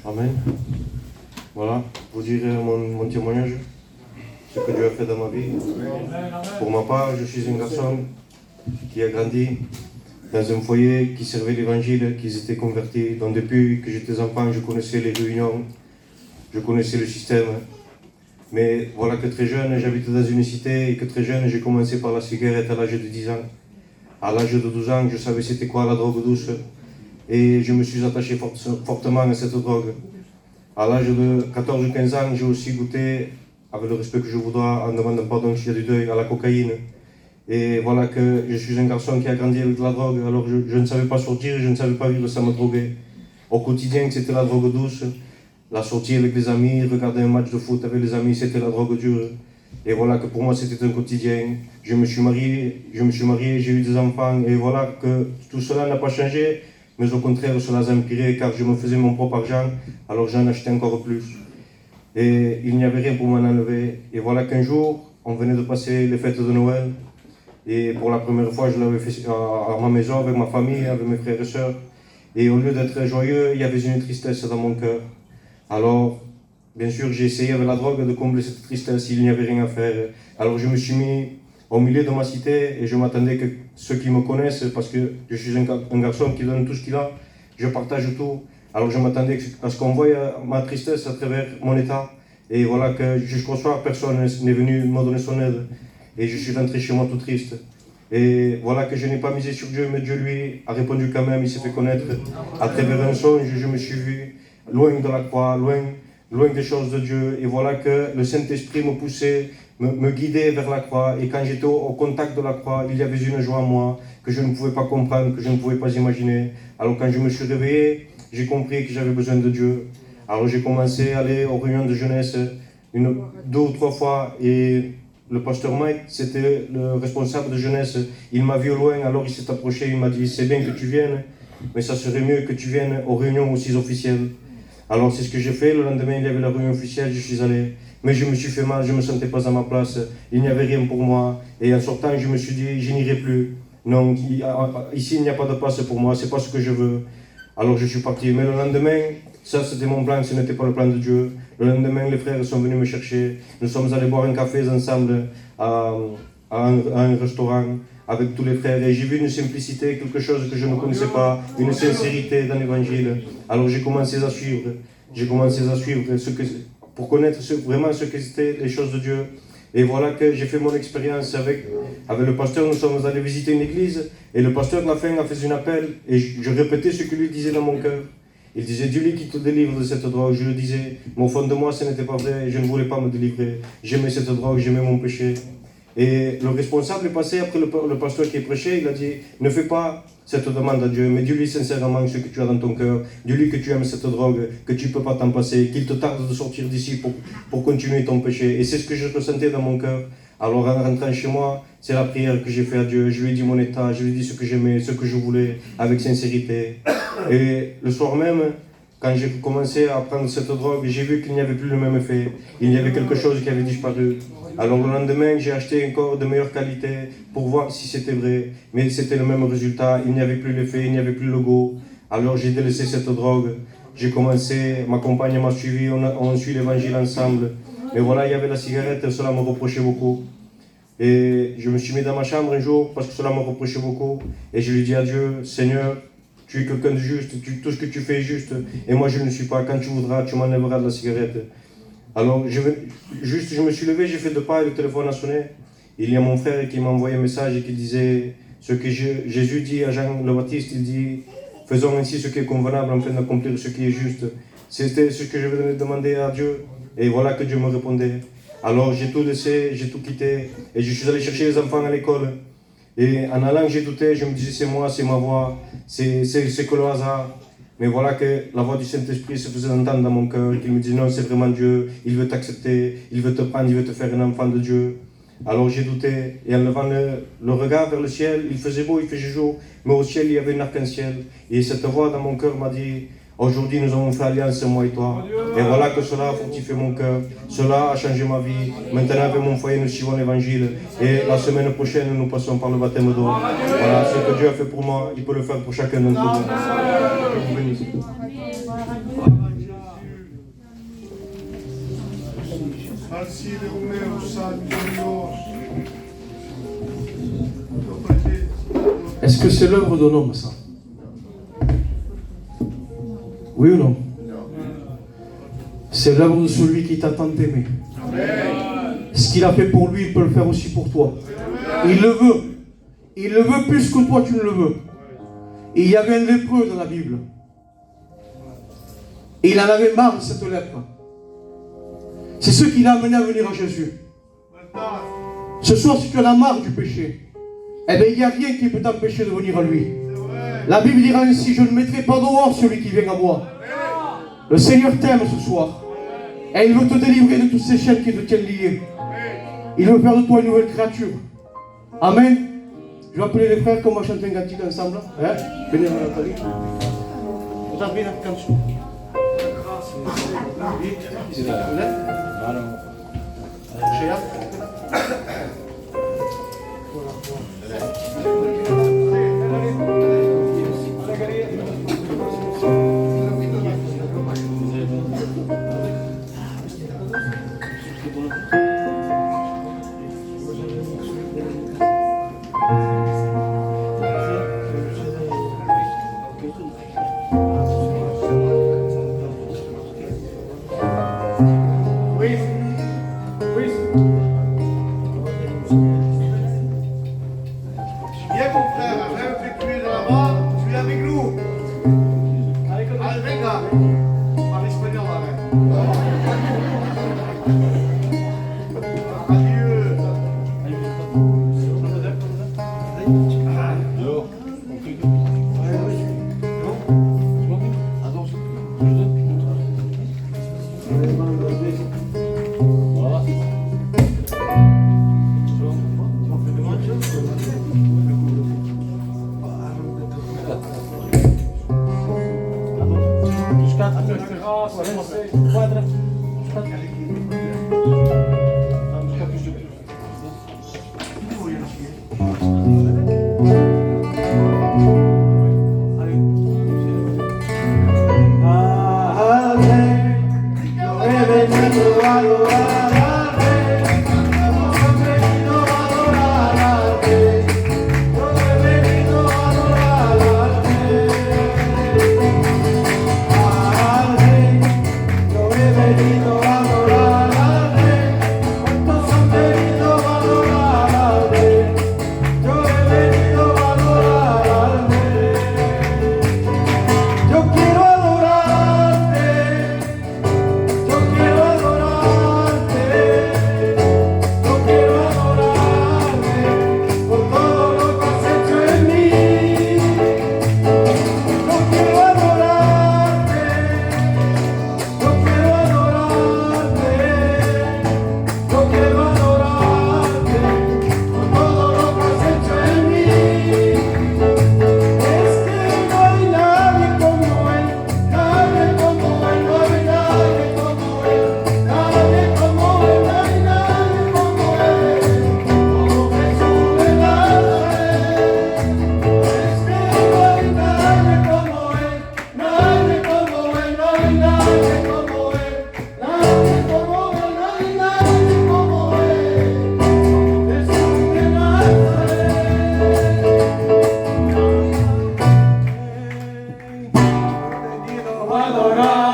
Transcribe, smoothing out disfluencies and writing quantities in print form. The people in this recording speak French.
Amen. Voilà, vous dire mon témoignage, ce que Dieu a fait dans ma vie. Pour ma part, je suis un garçon qui a grandi dans un foyer qui servait l'évangile, qui étaient convertis. Donc depuis que j'étais enfant, je connaissais les réunions, je connaissais le système. Mais voilà que très jeune, j'habitais dans une cité et que très jeune, j'ai commencé par la cigarette à l'âge de 10 ans. À l'âge de 12 ans, je savais c'était quoi la drogue douce et je me suis attaché fortement à cette drogue. À l'âge de 14 ou 15 ans, j'ai aussi goûté, avec le respect que je vous dois, en demandant pardon s'il y a du deuil, à la cocaïne. Et voilà que je suis un garçon qui a grandi avec de la drogue, alors je ne savais pas sortir, je ne savais pas vivre sans me droguer. Au quotidien, c'était la drogue douce. La sortie avec les amis, regarder un match de foot avec les amis, c'était la drogue dure. Et voilà que pour moi, c'était un quotidien. Je me suis marié, j'ai eu des enfants. Et voilà que tout cela n'a pas changé, mais au contraire, cela a empiré, car je me faisais mon propre argent, alors j'en achetais encore plus. Et il n'y avait rien pour m'en enlever. Et voilà qu'un jour, on venait de passer les fêtes de Noël. Et pour la première fois, je l'avais fait à ma maison, avec ma famille, avec mes frères et sœurs. Et au lieu d'être joyeux, il y avait une tristesse dans mon cœur. Alors, bien sûr, j'ai essayé avec la drogue de combler cette tristesse, il n'y avait rien à faire. Alors je me suis mis au milieu de ma cité et je m'attendais que ceux qui me connaissent, parce que je suis un garçon qui donne tout ce qu'il a, je partage tout. Alors je m'attendais à ce qu'on voie ma tristesse à travers mon état. Et voilà que jusqu'au soir, personne n'est venu me donner son aide. Et je suis rentré chez moi tout triste. Et voilà que je n'ai pas misé sur Dieu, mais Dieu lui a répondu quand même, il s'est fait connaître. À travers un songe, je me suis vu loin de la croix, loin des choses de Dieu. Et voilà que le Saint-Esprit me poussait, me guidait vers la croix. Et quand j'étais au contact de la croix, il y avait une joie en moi que je ne pouvais pas comprendre, que je ne pouvais pas imaginer. Alors quand je me suis réveillé, j'ai compris que j'avais besoin de Dieu. Alors j'ai commencé à aller aux réunions de jeunesse 2 ou 3 fois. Et le pasteur Mike, c'était le responsable de jeunesse. Il m'a vu au loin, alors il s'est approché, il m'a dit « C'est bien que tu viennes, mais ça serait mieux que tu viennes aux réunions aussi officielles. » Alors c'est ce que j'ai fait, le lendemain il y avait la réunion officielle, je suis allé. Mais je me suis fait mal, je ne me sentais pas à ma place, il n'y avait rien pour moi. Et en sortant, je me suis dit, je n'irai plus. Non, ici il n'y a pas de place pour moi, c'est pas ce que je veux. Alors je suis parti. Mais le lendemain, ça c'était mon plan, ce n'était pas le plan de Dieu. Le lendemain, les frères sont venus me chercher. Nous sommes allés boire un café ensemble à un restaurant avec tous les frères. Et j'ai vu une simplicité, quelque chose que je ne connaissais pas, une sincérité dans l'évangile. Alors j'ai commencé à suivre. Pour connaître vraiment ce que c'était les choses de Dieu. Et voilà que j'ai fait mon expérience avec le pasteur. Nous sommes allés visiter une église et le pasteur, à la fin, a fait un appel et je répétais ce que lui disait dans mon cœur. Il disait, Dieu qui te délivre de cette drogue. Je le disais, mais au fond de moi, ce n'était pas vrai. Je ne voulais pas me délivrer. J'aimais cette drogue, j'aimais mon péché. Et le responsable est passé après le pasteur qui est prêché. Il a dit, ne fais pas cette demande à Dieu, mais dis-lui sincèrement ce que tu as dans ton cœur. Dis-lui que tu aimes cette drogue, que tu ne peux pas t'en passer, qu'il te tarde de sortir d'ici pour continuer ton péché. Et c'est ce que je ressentais dans mon cœur. Alors en rentrant chez moi, c'est la prière que j'ai fait à Dieu. Je lui ai dit mon état, je lui ai dit ce que j'aimais, ce que je voulais, avec sincérité. Et le soir même, quand j'ai commencé à prendre cette drogue, j'ai vu qu'il n'y avait plus le même effet. Il y avait quelque chose qui avait disparu. Alors le lendemain, j'ai acheté encore de meilleure qualité pour voir si c'était vrai. Mais c'était le même résultat, il n'y avait plus l'effet, il n'y avait plus le goût. Alors j'ai délaissé cette drogue. J'ai commencé, ma compagne m'a suivi, on suit l'évangile ensemble. Mais voilà, il y avait la cigarette, cela me reprochait beaucoup. Et je me suis mis dans ma chambre un jour parce que cela me reprochait beaucoup. Et je lui dis à Dieu, Seigneur, tu es quelqu'un de juste, tout ce que tu fais est juste. Et moi je ne le suis pas, quand tu voudras, tu m'enlèveras de la cigarette. Alors je me suis levé, j'ai fait 2 pas et le téléphone a sonné. Il y a mon frère qui m'a envoyé un message et qui disait ce que Jésus dit à Jean le Baptiste, il dit, faisons ainsi ce qui est convenable afin d'accomplir ce qui est juste. C'était ce que je venais de demander à Dieu. Et voilà que Dieu me répondait. Alors j'ai tout laissé, j'ai tout quitté et je suis allé chercher les enfants à l'école. Et en allant, j'ai douté, je me disais c'est moi, c'est ma voix, c'est que le hasard. Mais voilà que la voix du Saint-Esprit se faisait entendre dans mon cœur, qu'il me disait non, c'est vraiment Dieu, il veut t'accepter, il veut te prendre, il veut te faire un enfant de Dieu. Alors j'ai douté, et en levant le regard vers le ciel, il faisait beau, il faisait jour, mais au ciel il y avait un arc-en-ciel. Et cette voix dans mon cœur m'a dit, aujourd'hui nous avons fait alliance, moi et toi. Et voilà que cela a fortifié mon cœur, cela a changé ma vie. Maintenant avec mon foyer nous suivons l'évangile. Et la semaine prochaine nous passons par le baptême d'eau. Voilà ce que Dieu a fait pour moi, il peut le faire pour chacun d'entre nous. Je vous bénisse. Est-ce que c'est l'œuvre d'un homme, ça? Oui ou non? C'est l'œuvre de celui qui t'a tant aimé. Ce qu'il a fait pour lui, il peut le faire aussi pour toi. Il le veut. Il le veut plus que toi, tu ne le veux. Et il y avait un lépreux dans la Bible. Et il en avait marre de cette lèpre. C'est ce qui l'a amené à venir à Jésus. Ce soir, si tu en as marre du péché, eh bien, il n'y a rien qui peut t'empêcher de venir à lui. La Bible dira ainsi, je ne mettrai pas dehors celui qui vient à moi. Le Seigneur t'aime ce soir. Et il veut te délivrer de toutes ces chaînes qui te tiennent liées. Il veut faire de toi une nouvelle créature. Amen. Je vais appeler les frères qu'on va chanter un cantique ensemble. Hein? Venez, Nathalie. Vous avez la cantion. Adorar.